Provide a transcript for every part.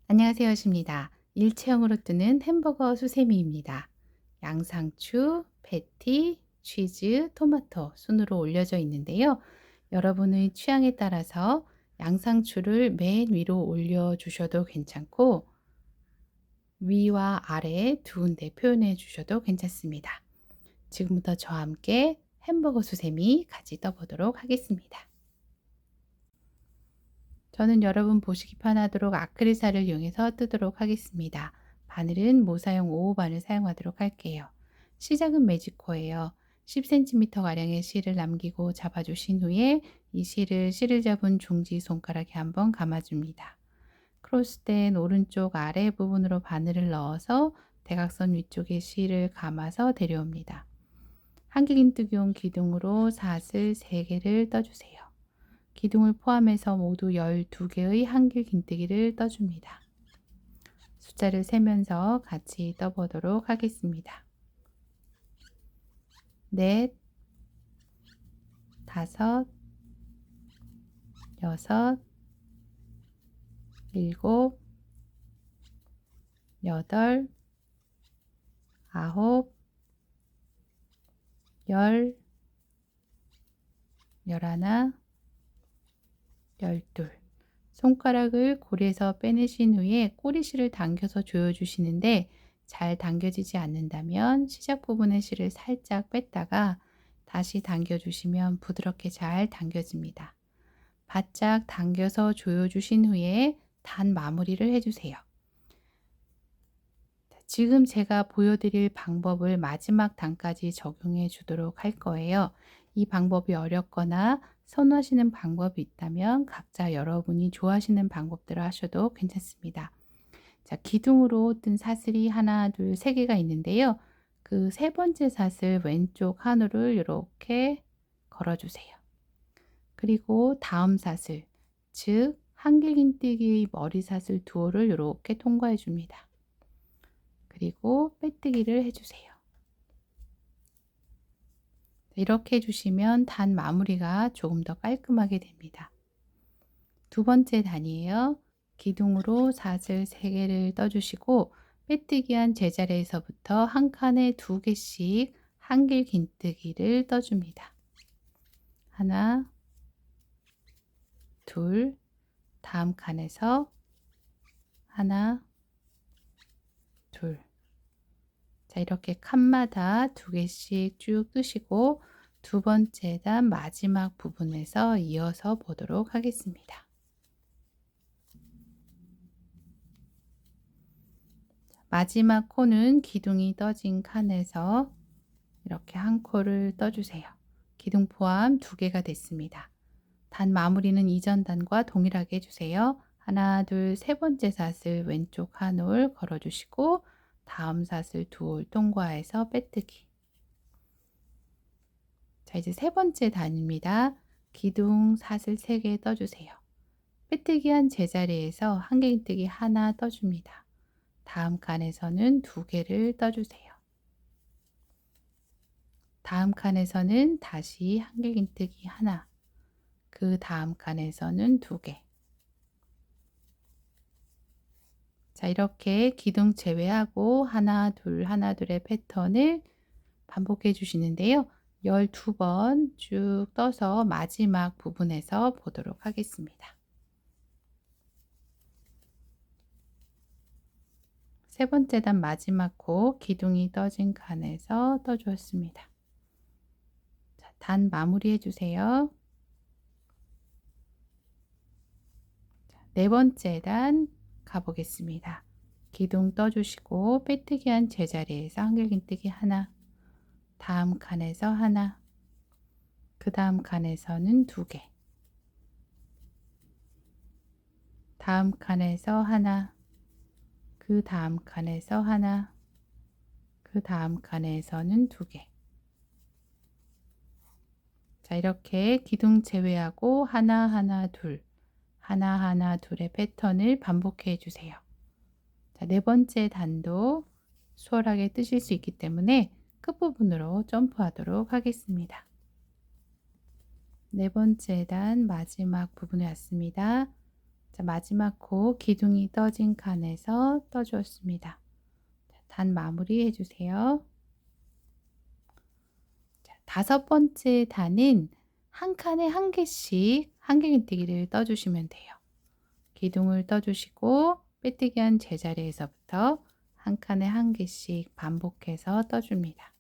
안녕하세요, 십니다. 일체형으로 뜨는 햄버거 수세미입니다. 양상추, 패티, 치즈, 토마토 순으로 올려져 있는데요. 여러분의 취향에 따라서 양상추를 맨 위로 올려주셔도 괜찮고 위와 아래 두 군데 표현해 주셔도 괜찮습니다. 지금부터 저와 함께 햄버거 수세미 같이 떠보도록 하겠습니다. 저는 여러분 보시기 편하도록 아크릴살을 이용해서 뜨도록 하겠습니다. 바늘은 모사용 5호 바늘 사용하도록 할게요. 시작은 매직코예요. 10cm 가량의 실을 남기고 잡아주신 후에 이 실을 잡은 중지 손가락에 한번 감아줍니다. 크로스된 오른쪽 아래 부분으로 바늘을 넣어서 대각선 위쪽에 실을 감아서 데려옵니다. 한길긴뜨기용 기둥으로 사슬 3개를 떠주세요. 기둥을 포함해서 모두 12개의 한길긴뜨기를 떠줍니다. 숫자를 세면서 같이 떠보도록 하겠습니다. 넷, 다섯, 여섯, 일곱, 여덟, 아홉, 열, 열하나, 열둘. 손가락을 고리에서 빼내신 후에 꼬리실을 당겨서 조여주시는데 잘 당겨지지 않는다면 시작 부분의 실을 살짝 뺐다가 다시 당겨주시면 부드럽게 잘 당겨집니다. 바짝 당겨서 조여주신 후에 단 마무리를 해주세요. 지금 제가 보여드릴 방법을 마지막 단까지 적용해 주도록 할 거예요. 이 방법이 어렵거나 선호하시는 방법이 있다면 각자 여러분이 좋아하시는 방법대로 하셔도 괜찮습니다. 자, 기둥으로 뜬 사슬이 하나, 둘, 세 개가 있는데요. 그 세 번째 사슬 왼쪽 한우를 이렇게 걸어주세요. 그리고 다음 사슬, 즉 한길긴뜨기 머리 사슬 두호를 이렇게 통과해 줍니다. 그리고 빼뜨기를 해주세요. 이렇게 해주시면 단 마무리가 조금 더 깔끔하게 됩니다. 두 번째 단이에요. 기둥으로 사슬 3개를 떠주시고 빼뜨기한 제자리에서부터 한 칸에 2개씩 한길긴뜨기를 떠줍니다. 하나, 둘, 다음 칸에서 하나, 둘. 자, 이렇게 칸마다 2개씩 쭉 뜨시고 두 번째 단 마지막 부분에서 이어서 보도록 하겠습니다. 마지막 코는 기둥이 떠진 칸에서 이렇게 한 코를 떠주세요. 기둥 포함 2개가 됐습니다. 단 마무리는 이전 단과 동일하게 해주세요. 하나, 둘, 세 번째 사슬 왼쪽 한 올 걸어주시고 다음 사슬 2올 통과해서 빼뜨기. 자, 이제 세 번째 단입니다. 기둥 사슬 3개 떠주세요. 빼뜨기 한 제자리에서 한길긴뜨기 하나 떠줍니다. 다음 칸에서는 2개를 떠주세요. 다음 칸에서는 다시 한길긴뜨기 하나, 그 다음 칸에서는 2개. 자, 이렇게 기둥 제외하고 하나, 둘의 패턴을 반복해 주시는데요. 12번 쭉 떠서 마지막 부분에서 보도록 하겠습니다. 세 번째 단 마지막 코 기둥이 떠진 칸에서 떠주었습니다. 자, 단 마무리 해주세요. 네 번째 단 가보겠습니다. 기둥 떠주시고 빼뜨기 한 제자리에서 한길긴뜨기 하나, 다음 칸에서 하나, 그 다음 칸에서는 2개, 다음 칸에서 하나, 그 다음 칸에서 하나, 그 다음 칸에서는 2개. 자, 이렇게 기둥 제외하고 하나, 둘의 패턴을 반복해 주세요. 자, 네 번째 단도 수월하게 뜨실 수 있기 때문에 끝부분으로 점프하도록 하겠습니다. 네 번째 단 마지막 부분에 왔습니다. 자, 마지막 코 기둥이 떠진 칸에서 떠주었습니다. 자, 단 마무리 해주세요. 자, 5번째 단은 한 칸에 한 개씩 한길긴뜨기를 떠주시면 돼요. 기둥을 떠주시고 빼뜨기 한 제자리에서부터 한 칸에 한 개씩 반복해서 떠줍니다.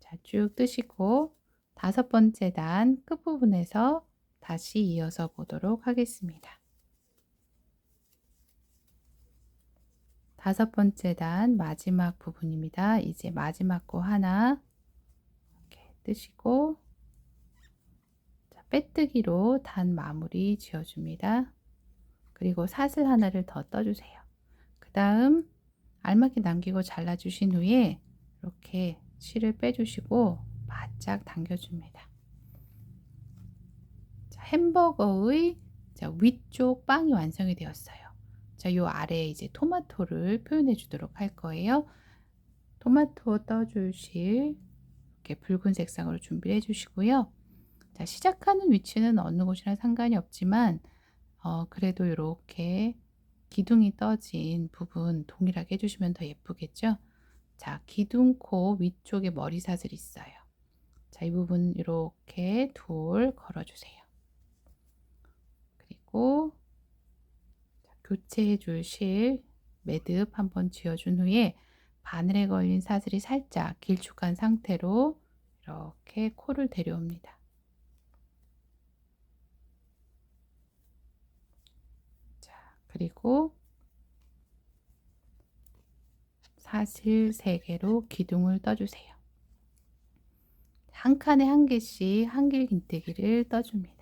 자, 쭉 뜨시고 5번째 단 끝부분에서 다시 이어서 보도록 하겠습니다. 5번째 단 마지막 부분입니다. 이제 마지막 코 하나 이렇게 뜨시고, 자, 빼뜨기로 단 마무리 지어줍니다. 그리고 사슬 하나를 더 떠주세요. 그 다음 알맞게 남기고 잘라주신 후에 이렇게 실을 빼주시고 바짝 당겨줍니다. 자, 햄버거의 위쪽 빵이 완성이 되었어요. 자, 요 아래에 이제 토마토를 표현해 주도록 할 거예요. 토마토 떠주실 이렇게 붉은 색상으로 준비를 해 주시고요. 자, 시작하는 위치는 어느 곳이나 상관이 없지만 그래도 이렇게 기둥이 떠진 부분 동일하게 해주시면 더 예쁘겠죠. 자, 기둥코 위쪽에 머리사슬이 있어요. 자, 이 부분 이렇게 둘 걸어주세요. 그리고 교체해 줄 실 매듭 한번 지어준 후에 바늘에 걸린 사슬이 살짝 길쭉한 상태로 이렇게 코를 데려옵니다. 자, 그리고 사슬 3개로 기둥을 떠주세요. 한 칸에 한 개씩 한길긴뜨기를 떠줍니다.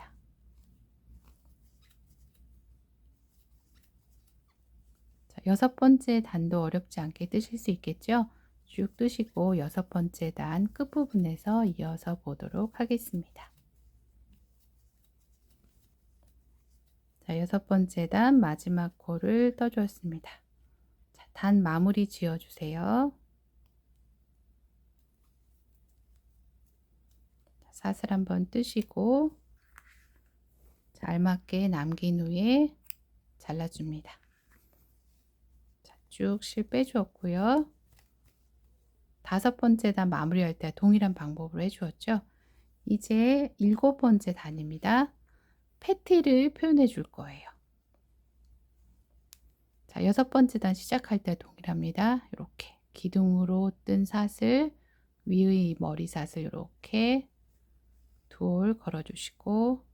자, 6번째 단도 어렵지 않게 뜨실 수 있겠죠? 쭉 뜨시고 6번째 단 끝부분에서 이어서 보도록 하겠습니다. 자, 6번째 단 마지막 코를 떠주었습니다. 자, 단 마무리 지어주세요. 자, 사슬 한번 뜨시고, 자, 알맞게 남긴 후에 잘라줍니다. 자, 쭉 실 빼주었고요. 5번째 단 마무리할 때 동일한 방법으로 해주었죠. 이제 7번째 단입니다. 패티를 표현해 줄 거예요. 자, 6번째 단 시작할 때 동일합니다. 이렇게 기둥으로 뜬 사슬 위의 머리사슬 이렇게 둘 걸어주시고,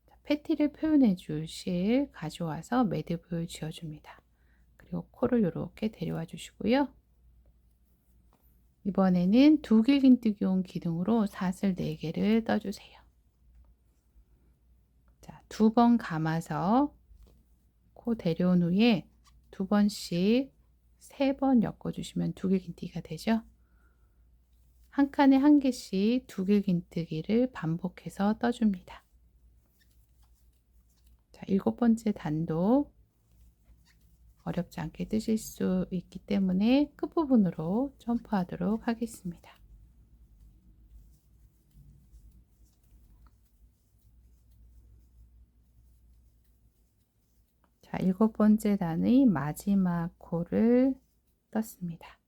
자, 패티를 표현해 줄 실 가져와서 매듭을 지어줍니다. 그리고 코를 이렇게 데려와 주시고요. 이번에는 두길긴뜨기 온 기둥으로 사슬 4개를 떠주세요. 자, 2번 감아서 코 데려온 후에 2번씩 3번 엮어주시면 두길긴뜨기가 되죠. 한 칸에 한 개씩 두길긴뜨기를 반복해서 떠줍니다. 자, 7번째 단도 어렵지 않게 뜨실 수 있기 때문에 끝부분으로 점프하도록 하겠습니다. 자, 7번째 단의 마지막 코를 떴습니다.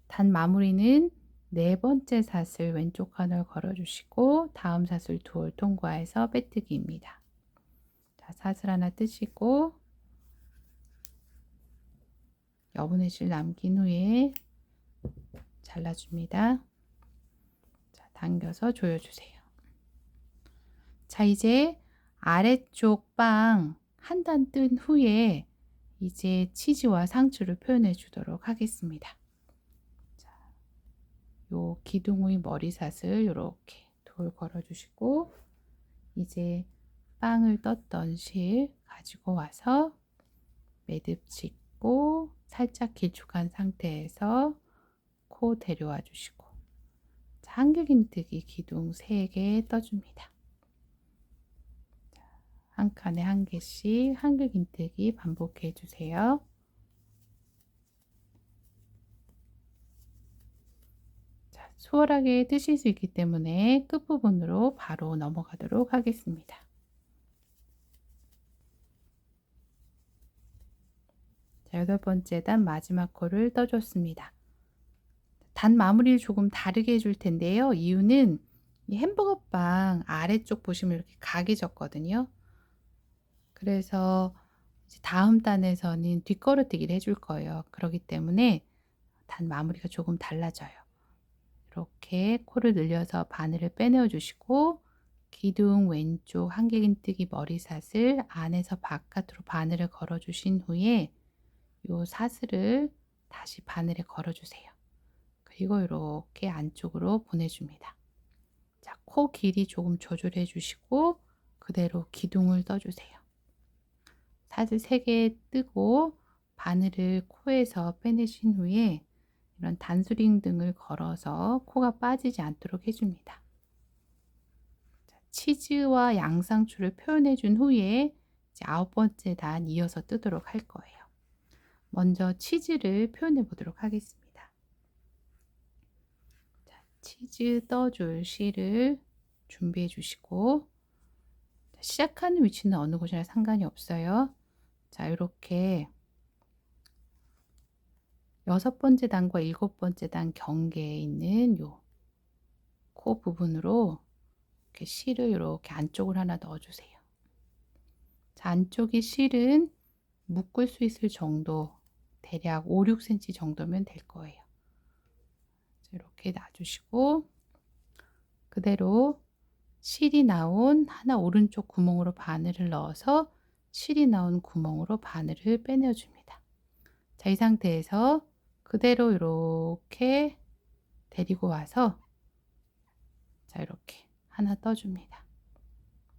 단 마무리는 4번째 사슬 왼쪽 칸을 걸어주시고 다음 사슬 둘 통과해서 빼뜨기입니다. 자, 사슬 하나 뜨시고 여분의 실 남긴 후에 잘라줍니다. 자, 당겨서 조여주세요. 자, 이제 아래쪽 빵 한 단 뜬 후에 이제 치즈와 상추를 표현해 주도록 하겠습니다. 자, 요 기둥의 머리사슬 이렇게 돌 걸어 주시고, 이제 빵을 떴던 실 가지고 와서 매듭 짓고 살짝 길쭉한 상태에서 코 데려와 주시고, 한길긴뜨기 기둥 3개 떠줍니다. 한 칸에 한 개씩 한길긴뜨기 반복해 주세요. 자, 수월하게 뜨실 수 있기 때문에 끝부분으로 바로 넘어가도록 하겠습니다. 자, 8번째 단 마지막 코를 떠줬습니다. 단 마무리를 조금 다르게 해줄 텐데요. 이유는 이 햄버거 빵 아래쪽 보시면 이렇게 각이 졌거든요. 그래서 이제 다음 단에서는 뒷걸어뜨기를 해줄 거예요. 그렇기 때문에 단 마무리가 조금 달라져요. 이렇게 코를 늘려서 바늘을 빼내어 주시고 기둥 왼쪽 한길긴뜨기 머리삿을 안에서 바깥으로 바늘을 걸어 주신 후에 요 사슬을 다시 바늘에 걸어 주세요. 그리고 이렇게 안쪽으로 보내줍니다. 자, 코 길이 조금 조절해 주시고 그대로 기둥을 떠주세요. 사슬 3개 뜨고 바늘을 코에서 빼내신 후에 이런 단수링 등을 걸어서 코가 빠지지 않도록 해줍니다. 자, 치즈와 양상추를 표현해 준 후에 이제 9번째 단 이어서 뜨도록 할 거예요. 먼저 치즈를 표현해 보도록 하겠습니다. 자, 치즈 떠줄 실을 준비해 주시고 시작하는 위치는 어느 곳이나 상관이 없어요. 자, 이렇게 6번째 단과 7번째 단 경계에 있는 요 코 부분으로 이렇게 실을 이렇게 안쪽을 하나 넣어 주세요. 자, 안쪽이 실은 묶을 수 있을 정도 대략 5-6cm 정도면 될 거예요. 자, 이렇게 놔주시고 그대로 실이 나온 하나 오른쪽 구멍으로 바늘을 넣어서 실이 나온 구멍으로 바늘을 빼내어 줍니다. 자, 이 상태에서 그대로 이렇게 데리고 와서 자, 이렇게 하나 떠줍니다.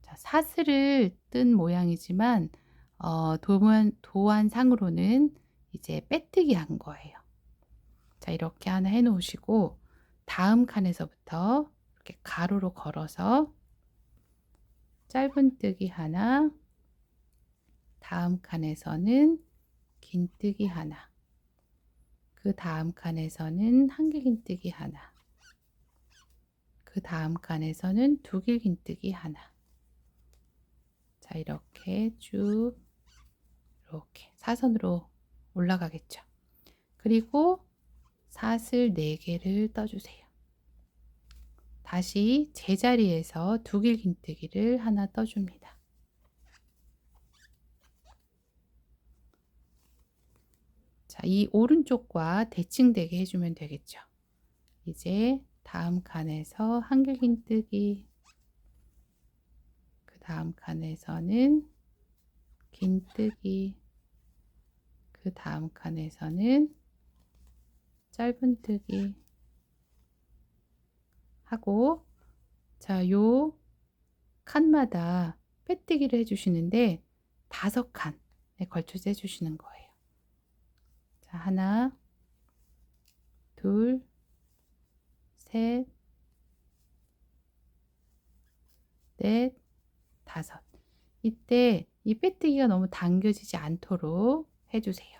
자, 사슬을 뜬 모양이지만 도안상으로는 이제 빼뜨기 한 거예요. 자, 이렇게 하나 해 놓으시고 다음 칸에서부터 이렇게 가로로 걸어서 짧은뜨기 하나, 다음 칸에서는 긴뜨기 하나, 그 다음 칸에서는 한길긴뜨기 하나, 그 다음 칸에서는 두길긴뜨기 하나. 자, 이렇게 쭉 이렇게 사선으로 올라가겠죠. 그리고 사슬 4개를 떠주세요. 다시 제자리에서 두길긴뜨기를 하나 떠줍니다. 자, 이 오른쪽과 대칭되게 해주면 되겠죠. 이제 다음 칸에서 한길긴뜨기, 그 다음 칸에서는 긴뜨기, 그 다음 칸에서는 짧은뜨기 하고, 자, 요 칸마다 빼뜨기를 해주시는데 5칸에 걸쳐서 해주시는 거예요. 자, 하나, 둘, 셋, 넷, 5. 이때 이 빼뜨기가 너무 당겨지지 않도록 해주세요.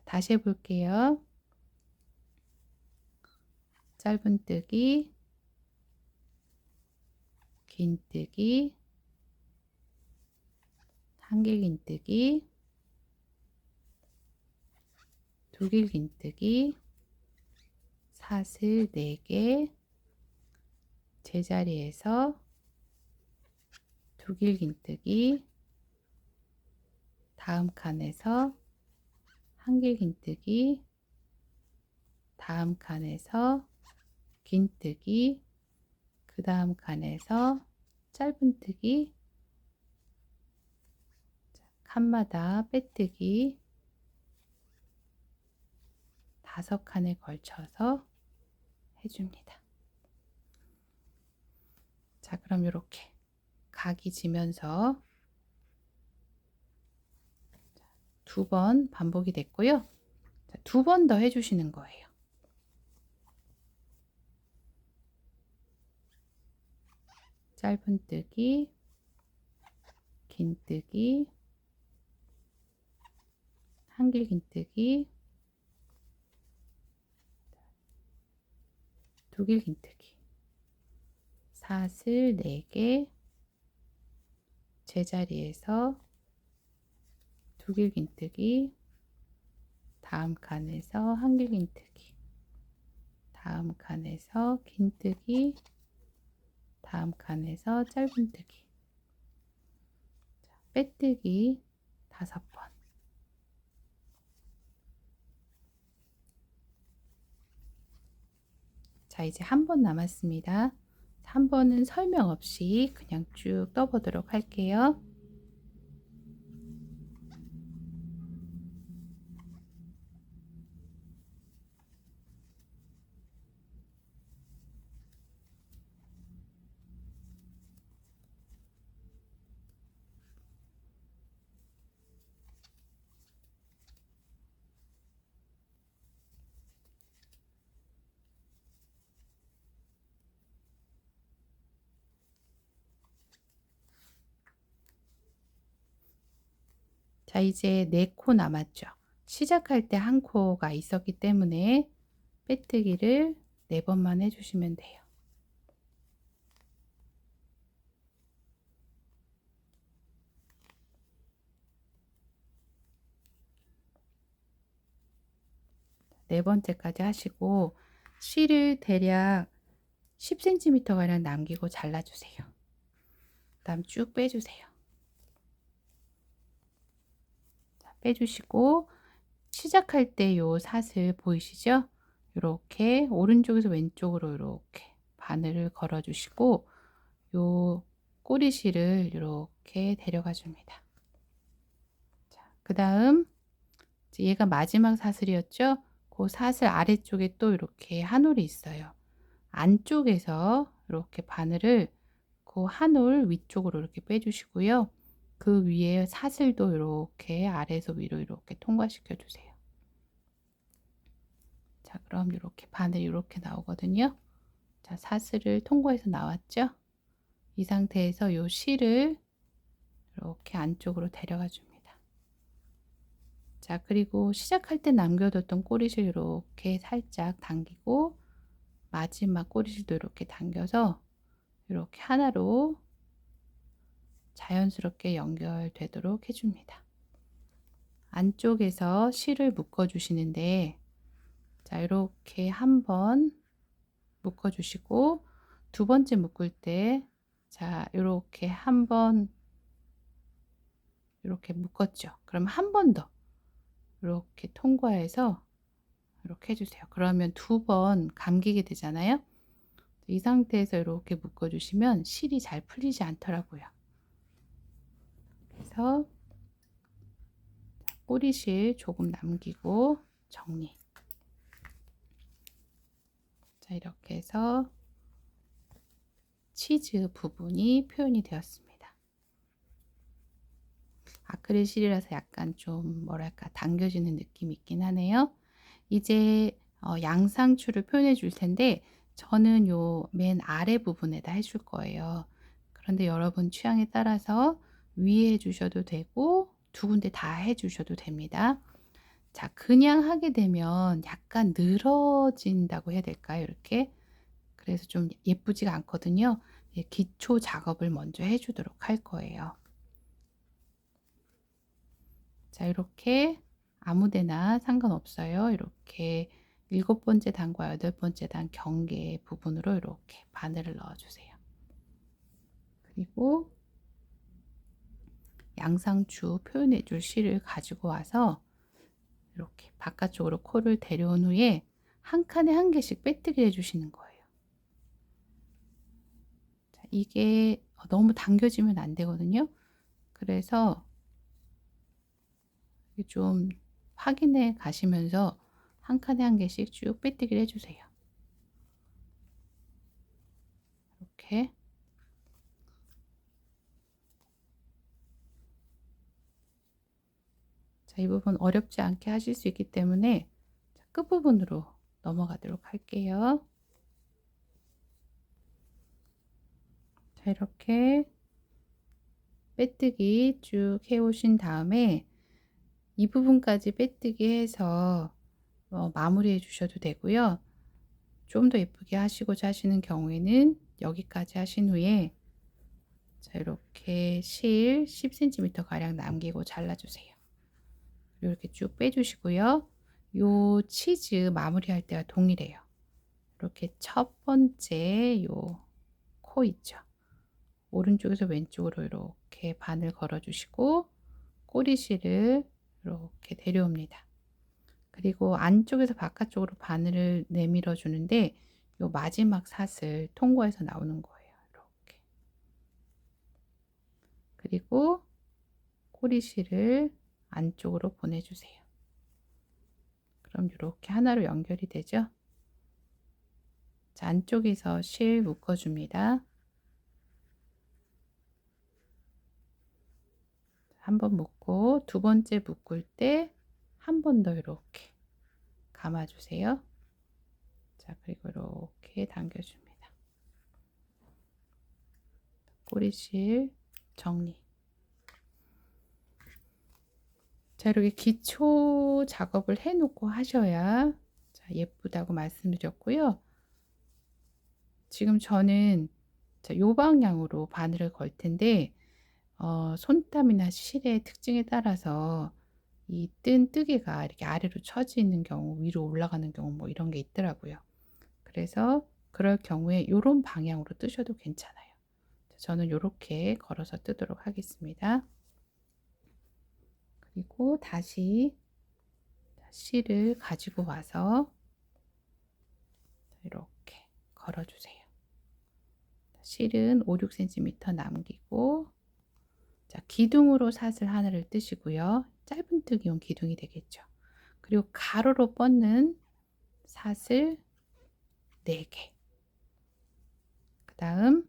다시 해볼게요. 짧은뜨기, 긴뜨기, 한길긴뜨기, 두길긴뜨기, 사슬 4개, 제자리에서 두길긴뜨기, 다음 칸에서 한길긴뜨기, 다음 칸에서 긴뜨기, 그 다음 칸에서 짧은뜨기, 칸마다 빼뜨기 5칸에 걸쳐서 해줍니다. 자, 그럼 이렇게 각이 지면서 2번 반복이 됐고요. 2번 더 해주시는 거예요. 짧은뜨기, 긴뜨기, 한길긴뜨기, 두길긴뜨기, 사슬 4개, 제자리에서 두 길 긴뜨기, 다음 칸에서 한 길 긴뜨기, 다음 칸에서 긴뜨기, 다음 칸에서 짧은뜨기, 빼뜨기 5번. 자, 이제 한 번 남았습니다. 한 번은 설명 없이 그냥 쭉 떠보도록 할게요. 자, 이제 4코 남았죠. 시작할 때 한 코가 있었기 때문에 빼뜨기를 4번만 해주시면 돼요. 네 번째까지 하시고 실을 대략 10cm 가량 남기고 잘라주세요. 그다음 쭉 빼주세요. 자, 빼주시고 시작할 때 요 사슬 보이시죠? 이렇게 오른쪽에서 왼쪽으로 이렇게 바늘을 걸어 주시고 요 꼬리실을 이렇게 데려가 줍니다. 자, 그다음 얘가 마지막 사슬이었죠? 그 사슬 아래쪽에 또 이렇게 한 올이 있어요. 안쪽에서 이렇게 바늘을 그 한 올 위쪽으로 이렇게 빼주시고요. 그 위에 사슬도 이렇게 아래에서 위로 이렇게 통과시켜 주세요. 자, 그럼 이렇게 바늘이 이렇게 나오거든요. 자, 사슬을 통과해서 나왔죠? 이 상태에서 요 실을 이렇게 안쪽으로 데려가 줍니다. 자, 그리고 시작할 때 남겨뒀던 꼬리실 이렇게 살짝 당기고 마지막 꼬리실도 이렇게 당겨서 이렇게 하나로 자연스럽게 연결되도록 해줍니다. 안쪽에서 실을 묶어 주시는데 자, 이렇게 한번 묶어 주시고 두 번째 묶을 때 자, 이렇게 한번 이렇게 묶었죠. 그럼 한 번 더 이렇게 통과해서 이렇게 해주세요. 그러면 2번 감기게 되잖아요. 이 상태에서 이렇게 묶어 주시면 실이 잘 풀리지 않더라고요. 그래서 꼬리실 조금 남기고 정리. 자, 이렇게 해서 치즈 부분이 표현이 되었습니다. 아크릴 실이라서 약간 좀 뭐랄까 당겨지는 느낌이 있긴 하네요. 이제 양상추를 표현해 줄 텐데 저는 요 맨 아래 부분에다 해줄 거예요. 그런데 여러분 취향에 따라서 위에 해주셔도 되고 두 군데 다 해주셔도 됩니다. 자, 그냥 하게 되면 약간 늘어진다고 해야 될까요? 이렇게. 그래서 좀 예쁘지가 않거든요. 예, 기초 작업을 먼저 해주도록 할 거예요. 자, 이렇게 아무 데나 상관없어요. 이렇게 7번째 단과 8번째 단 경계 부분으로 이렇게 바늘을 넣어주세요. 그리고 양상추 표현해 줄 실을 가지고 와서 이렇게 바깥쪽으로 코를 데려온 후에 한 칸에 한 개씩 빼뜨기 해주시는 거예요. 자, 이게 너무 당겨지면 안 되거든요. 그래서 좀 확인해 가시면서 한 칸에 한 개씩 쭉 빼뜨기를 해주세요. 이렇게. 자, 이 부분 어렵지 않게 하실 수 있기 때문에 끝부분으로 넘어가도록 할게요. 자, 이렇게 빼뜨기 쭉 해오신 다음에 이 부분까지 빼뜨기 해서 마무리해 주셔도 되고요. 좀 더 예쁘게 하시고자 하시는 경우에는 여기까지 하신 후에 자, 이렇게 실 10cm 가량 남기고 잘라주세요. 이렇게 쭉 빼주시고요. 요 치즈 마무리할 때와 동일해요. 이렇게 첫 번째 요 코 있죠. 오른쪽에서 왼쪽으로 이렇게 바늘 걸어주시고 꼬리실을 이렇게 데려옵니다. 그리고 안쪽에서 바깥쪽으로 바늘을 내밀어 주는데 요 마지막 사슬 통과해서 나오는 거예요. 이렇게. 그리고 꼬리실을 안쪽으로 보내주세요. 그럼 이렇게 하나로 연결이 되죠. 자, 안쪽에서 실 묶어줍니다. 한 번 묶고 두 번째 묶을 때 한 번 더 이렇게 감아주세요. 자, 그리고 이렇게 당겨줍니다. 꼬리실 정리. 자, 이렇게 기초 작업을 해 놓고 하셔야 자, 예쁘다고 말씀드렸고요. 지금 저는 자, 요 방향으로 바늘을 걸 텐데 손땀이나 실의 특징에 따라서 이 뜬 뜨개가 이렇게 아래로 처지는 경우, 위로 올라가는 경우 뭐 이런 게 있더라고요. 그래서 그럴 경우에 요런 방향으로 뜨셔도 괜찮아요. 저는 요렇게 걸어서 뜨도록 하겠습니다. 그리고 다시 실을 가지고 와서 이렇게 걸어 주세요. 실은 5-6cm 남기고 자, 기둥으로 사슬 하나를 뜨시고요. 짧은뜨기용 기둥이 되겠죠. 그리고 가로로 뻗는 사슬 4개. 그다음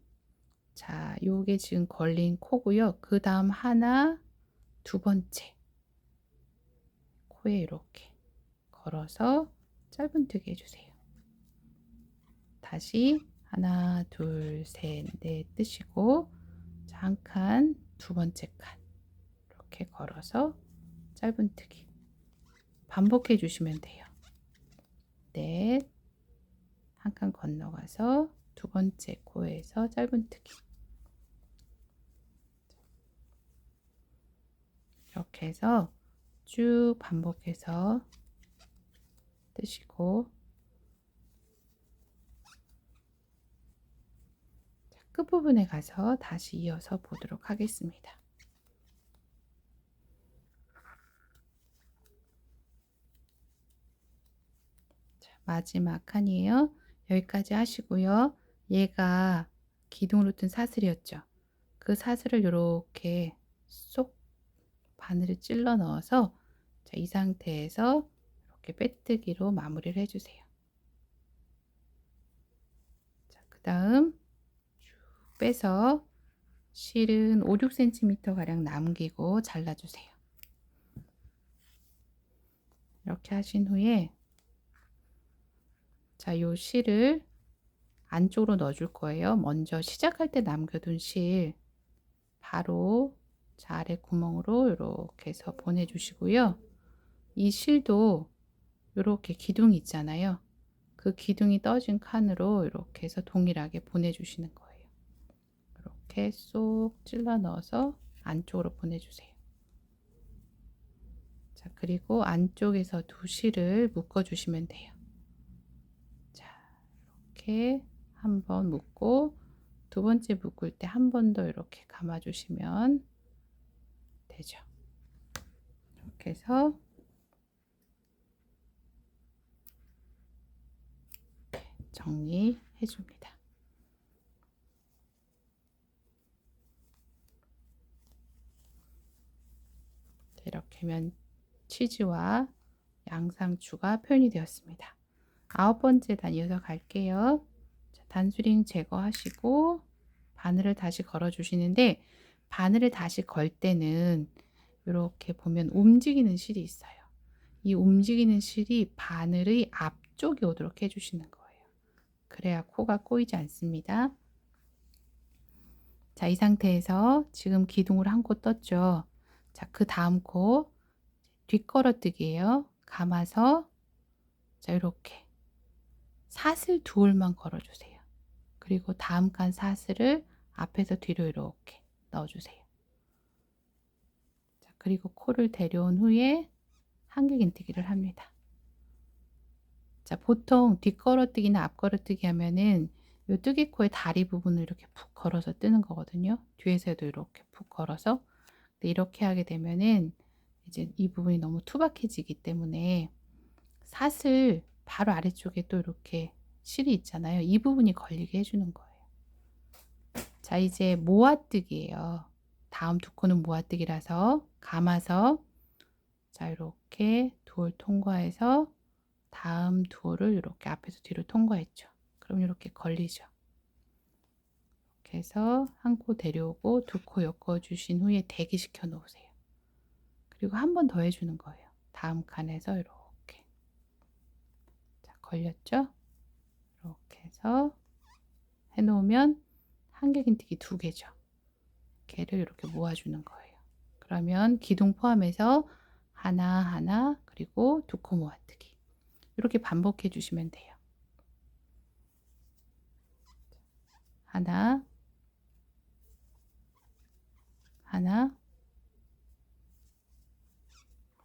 자, 요게 지금 걸린 코고요. 그다음 하나, 두 번째 코에 이렇게 걸어서 짧은뜨기 해 주세요. 다시 하나, 둘, 셋, 넷 뜨시고 자, 한 칸, 두 번째 칸 이렇게 걸어서 짧은뜨기 반복해 주시면 돼요. 넷, 한 칸 건너가서 두 번째 코에서 짧은뜨기 이렇게 해서 쭉 반복해서 뜨시고 끝부분에 가서 다시 이어서 보도록 하겠습니다. 자, 마지막 칸이에요. 여기까지 하시고요. 얘가 기둥으로 뜬 사슬이었죠. 그 사슬을 이렇게 쏙 바늘을 찔러 넣어서 자, 이 상태에서 이렇게 빼뜨기로 마무리를 해주세요. 자, 그 다음 쭉 빼서 실은 5-6cm 가량 남기고 잘라주세요. 이렇게 하신 후에 자, 요 실을 안쪽으로 넣어줄 거예요. 먼저 시작할 때 남겨둔 실 바로 자, 아래 구멍으로 이렇게 해서 보내주시고요. 이 실도 이렇게 기둥이 있잖아요. 그 기둥이 떠진 칸으로 이렇게 해서 동일하게 보내주시는 거예요. 이렇게 쏙 찔러 넣어서 안쪽으로 보내주세요. 자, 그리고 안쪽에서 두 실을 묶어주시면 돼요. 자, 이렇게 한 번 묶고 두 번째 묶을 때 한 번 더 이렇게 감아주시면 되죠. 이렇게 해서 정리해 줍니다. 이렇게 하면 치즈와 양상추가 표현이 되었습니다. 9번째 단 이어서 갈게요. 자, 단수링 제거하시고 바늘을 다시 걸어 주시는데 바늘을 다시 걸 때는 이렇게 보면 움직이는 실이 있어요. 이 움직이는 실이 바늘의 앞쪽에 오도록 해주시는 거예요. 그래야 코가 꼬이지 않습니다. 자, 이 상태에서 지금 기둥을 한 코 떴죠. 자, 그 다음 코 뒷걸어뜨기예요. 감아서 자, 이렇게 사슬 두올만 걸어주세요. 그리고 다음 칸 사슬을 앞에서 뒤로 이렇게 넣어주세요. 자, 그리고 코를 데려온 후에 한길긴뜨기를 합니다. 자, 보통 뒷걸어뜨기나 앞걸어뜨기 하면은 요 뜨개코의 다리 부분을 이렇게 푹 걸어서 뜨는 거거든요. 뒤에서도 이렇게 푹 걸어서. 근데 이렇게 하게 되면은 이제 이 부분이 너무 투박해지기 때문에 사슬 바로 아래쪽에 또 이렇게 실이 있잖아요. 이 부분이 걸리게 해주는 거예요. 자, 이제 모아뜨기예요. 다음 두 코는 모아뜨기라서 감아서 자, 이렇게 두올 통과해서 다음 두올을 이렇게 앞에서 뒤로 통과했죠. 그럼 이렇게 걸리죠. 이렇게 해서 한 코 데려오고 두 코 엮어 주신 후에 대기시켜 놓으세요. 그리고 한 번 더 해주는 거예요. 다음 칸에서 이렇게. 자, 걸렸죠? 이렇게 해서 해놓으면 한길긴뜨기 두 개죠. 걔를 이렇게 모아주는 거예요. 그러면 기둥 포함해서 하나 하나 그리고 두 코 모아뜨기 이렇게 반복해 주시면 돼요. 하나 하나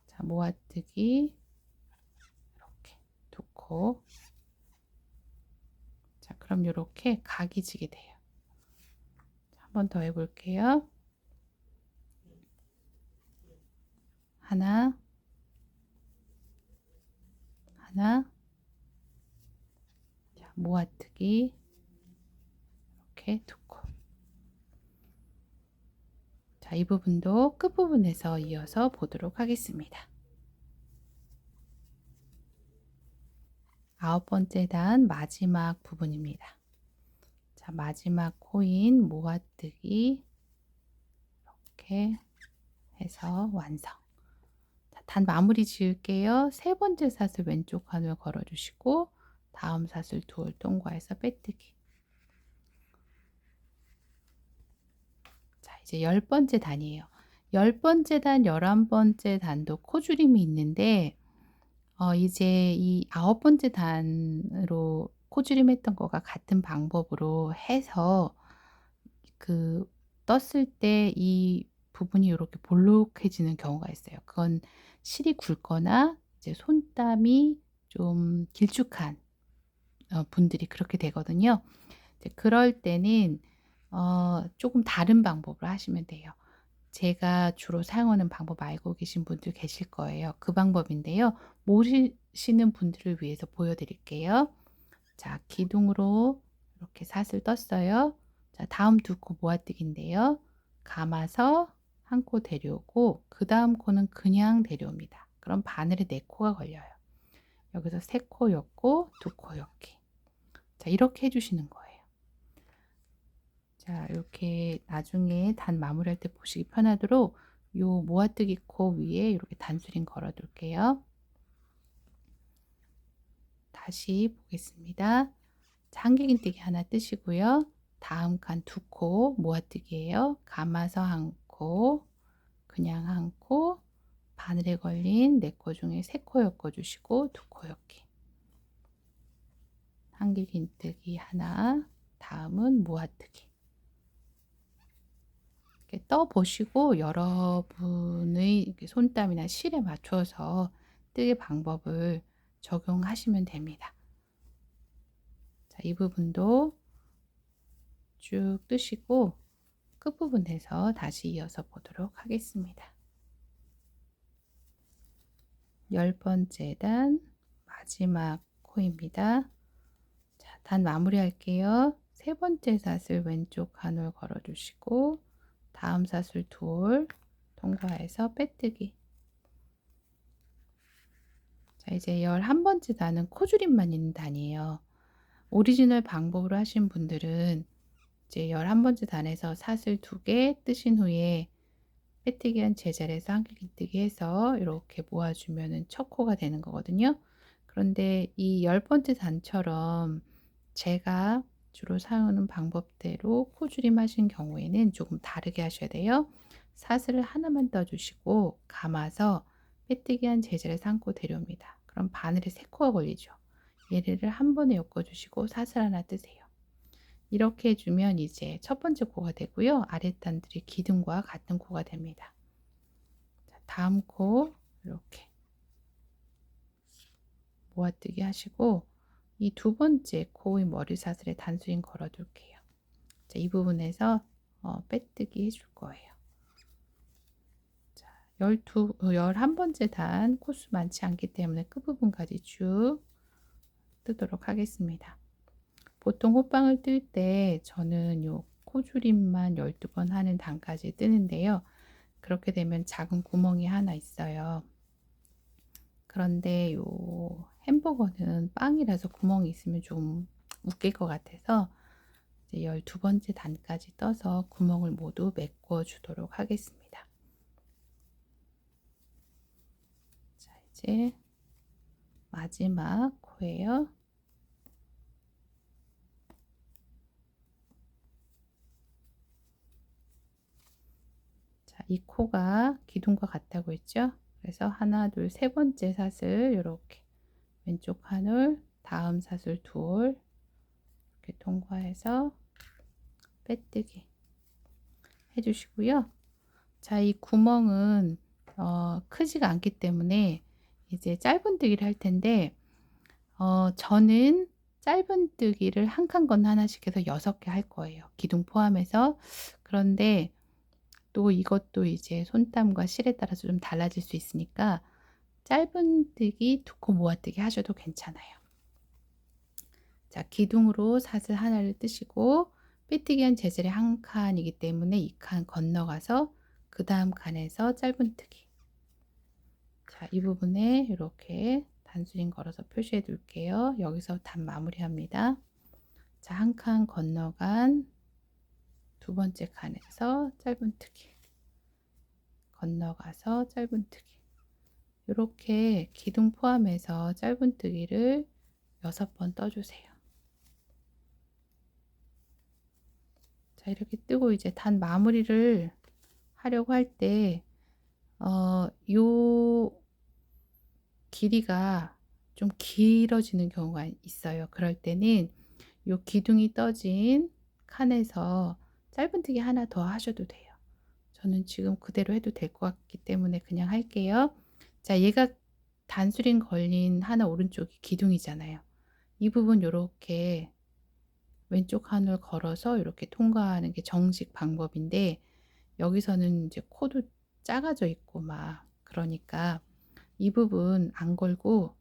자, 모아뜨기 이렇게 두 코. 자, 그럼 이렇게 각이 지게 돼요. 한 번 더 해볼게요. 하나 하나 자, 모아뜨기 이렇게 두 코. 자, 이 부분도 끝부분에서 이어서 보도록 하겠습니다. 9번째 단 마지막 부분입니다. 자, 마지막 코인 모아뜨기 이렇게 해서 완성. 자, 단 마무리 지을게요. 세 번째 사슬 왼쪽 한을 걸어주시고 다음 사슬 두올 통과해서 빼뜨기. 자, 이제 10번째 단이에요. 10번째 단, 11번째 단도 코줄임이 있는데 이제 이 9번째 단으로 코줄임 했던 거가 같은 방법으로 해서 그 떴을 때 이 부분이 이렇게 볼록해지는 경우가 있어요. 그건 실이 굵거나 이제 손땀이 좀 길쭉한 분들이 그렇게 되거든요. 이제 그럴 때는 조금 다른 방법으로 하시면 돼요. 제가 주로 사용하는 방법 알고 계신 분들 계실 거예요. 그 방법인데요. 모르시는 분들을 위해서 보여드릴게요. 자, 기둥으로 이렇게 사슬 떴어요. 자, 다음 두 코 모아뜨기인데요. 감아서 한 코 데려오고 그 다음 코는 그냥 데려옵니다. 그럼 바늘에 4코가 걸려요. 여기서 3코 엮고 2코 엮기. 자, 이렇게 해주시는 거예요. 자, 이렇게 나중에 단 마무리할 때 보시기 편하도록 요 모아뜨기 코 위에 이렇게 단수링 걸어 둘게요. 다시 보겠습니다. 한길긴뜨기 하나 뜨시고요. 다음 칸 2코 모아뜨기예요. 감아서 한 코, 그냥 한 코, 바늘에 걸린 4코 중에 3코 엮어주시고 2코 엮기. 한길긴뜨기 하나, 다음은 모아뜨기. 이렇게 떠 보시고 여러분의 손땀이나 실에 맞춰서 뜨개 방법을 적용하시면 됩니다. 자, 이 부분도 쭉 뜨시고 끝부분에서 다시 이어서 보도록 하겠습니다. 10번째 단 마지막 코입니다. 자, 단 마무리 할게요. 세 번째 사슬 왼쪽 한올 걸어 주시고 다음 사슬 두올 통과해서 빼뜨기. 자, 이제 11번째 단은 코줄임만 있는 단이에요. 오리지널 방법으로 하신 분들은 이제 11번째 단에서 사슬 2개 뜨신 후에 빼뜨기 한 제자리에서 한길긴뜨기 해서 이렇게 모아주면은 첫 코가 되는 거거든요. 그런데 이 10번째 단처럼 제가 주로 사용하는 방법대로 코줄임 하신 경우에는 조금 다르게 하셔야 돼요. 사슬을 하나만 떠주시고 감아서 빼뜨기 한 제자리에서 한 코 데려옵니다. 그럼 바늘에 3코가 걸리죠. 얘를 한 번에 엮어주시고 사슬 하나 뜨세요. 이렇게 해주면 이제 첫 번째 코가 되고요. 아랫단들이 기둥과 같은 코가 됩니다. 자, 다음 코 이렇게 모아뜨기 하시고 이 두 번째 코의 머리 사슬에 단수인 걸어 둘게요. 자, 이 부분에서 빼뜨기 해줄 거예요. 자, 11번째 단 코수 많지 않기 때문에 끝부분까지 쭉 뜨도록 하겠습니다. 보통 호빵을 뜰 때 저는 요 코줄임만 12번 하는 단까지 뜨는데요. 그렇게 되면 작은 구멍이 하나 있어요. 그런데 요 햄버거는 빵이라서 구멍이 있으면 좀 웃길 것 같아서 이제 12번째 단까지 떠서 구멍을 모두 메꿔 주도록 하겠습니다. 자, 이제 마지막 코예요. 자, 이 코가 기둥과 같다고 했죠? 그래서 하나, 둘, 세 번째 사슬 이렇게 왼쪽 한 올, 다음 사슬 두 올 이렇게 통과해서 빼뜨기 해주시고요. 자, 이 구멍은 크지가 않기 때문에 이제 짧은뜨기를 할 텐데 저는 짧은뜨기를 한 칸 건 하나씩 해서 6개 할 거예요. 기둥 포함해서. 그런데 또 이것도 이제 손땀과 실에 따라서 좀 달라질 수 있으니까 짧은뜨기, 두 코 모아뜨기 하셔도 괜찮아요. 자, 기둥으로 사슬 하나를 뜨시고 빼뜨기한 재질의 한 칸이기 때문에 이 칸 건너가서 그 다음 칸에서 짧은뜨기. 자, 이 부분에 이렇게 단수인 걸어서 표시해 둘게요. 여기서 단 마무리합니다. 자, 한 칸 건너간 두 번째 칸에서 짧은뜨기. 건너가서 짧은뜨기. 이렇게 기둥 포함해서 짧은뜨기를 6번 떠주세요. 자, 이렇게 뜨고 이제 단 마무리를 하려고 할 때, 요 길이가 좀 길어지는 경우가 있어요. 그럴 때는 요 기둥이 떠진 칸에서 짧은뜨기 하나 더 하셔도 돼요. 저는 지금 그대로 해도 될 것 같기 때문에 그냥 할게요. 자, 얘가 단수링 걸린 하나 오른쪽이 기둥이잖아요. 이 부분 요렇게 왼쪽 한 올 걸어서 이렇게 통과하는 게 정식 방법인데 여기서는 이제 코도 작아져 있고 막 그러니까 이 부분 안 걸고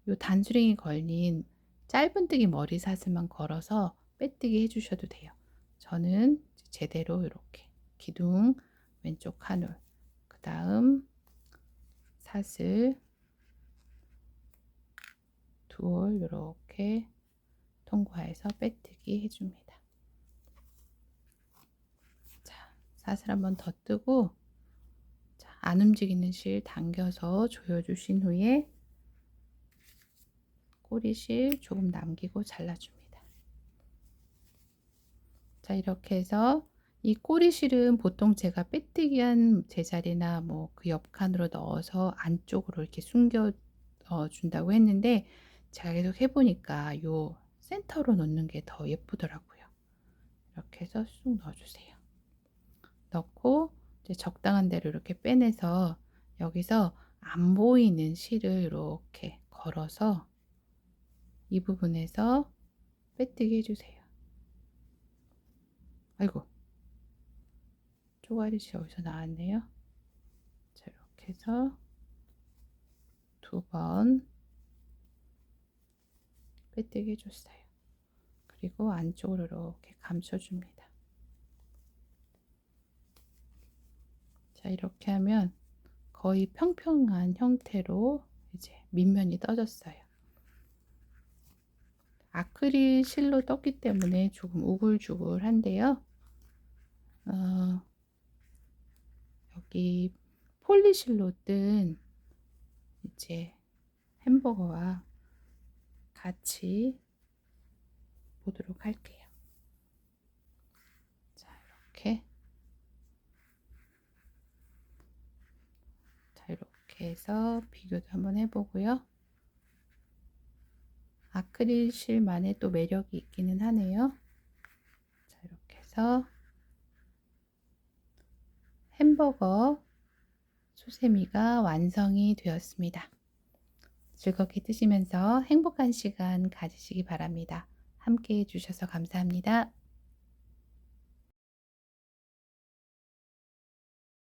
요 단수링이 걸린 짧은뜨기 머리 사슬만 걸어서 빼뜨기 해주셔도 돼요. 저는 제대로 이렇게 기둥 왼쪽 한 올, 그 다음 사슬 두 올 이렇게 통과해서 빼뜨기 해줍니다. 자, 사슬 한번 더 뜨고 자, 안 움직이는 실 당겨서 조여주신 후에 꼬리실 조금 남기고 잘라줍니다. 자, 이렇게 해서 이 꼬리실은 보통 제가 빼뜨기한 제자리나 뭐 그 옆칸으로 넣어서 안쪽으로 이렇게 숨겨 준다고 했는데 제가 계속 해보니까 요 센터로 놓는 게 더 예쁘더라고요. 이렇게 해서 쑥 넣어주세요. 넣고 이제 적당한 대로 이렇게 빼내서 여기서 안 보이는 실을 이렇게 걸어서 이 부분에서 빼뜨기 해주세요. 아이고, 쪼가리실 여기서 나왔네요. 자, 이렇게 해서 두 번 빼뜨기 해줬어요. 그리고 안쪽으로 이렇게 감춰줍니다. 자, 이렇게 하면 거의 평평한 형태로 이제 밑면이 떠졌어요. 아크릴 실로 떴기 때문에 조금 우글주글한데요. 여기 폴리실로 뜬 이제 햄버거와 같이 보도록 할게요. 자, 이렇게. 자, 이렇게 해서 비교도 한번 해보고요. 아크릴 실만의 또 매력이 있기는 하네요. 자, 이렇게 해서 햄버거 수세미가 완성이 되었습니다. 즐겁게 뜨시면서 행복한 시간 가지시기 바랍니다. 함께 해 주셔서 감사합니다.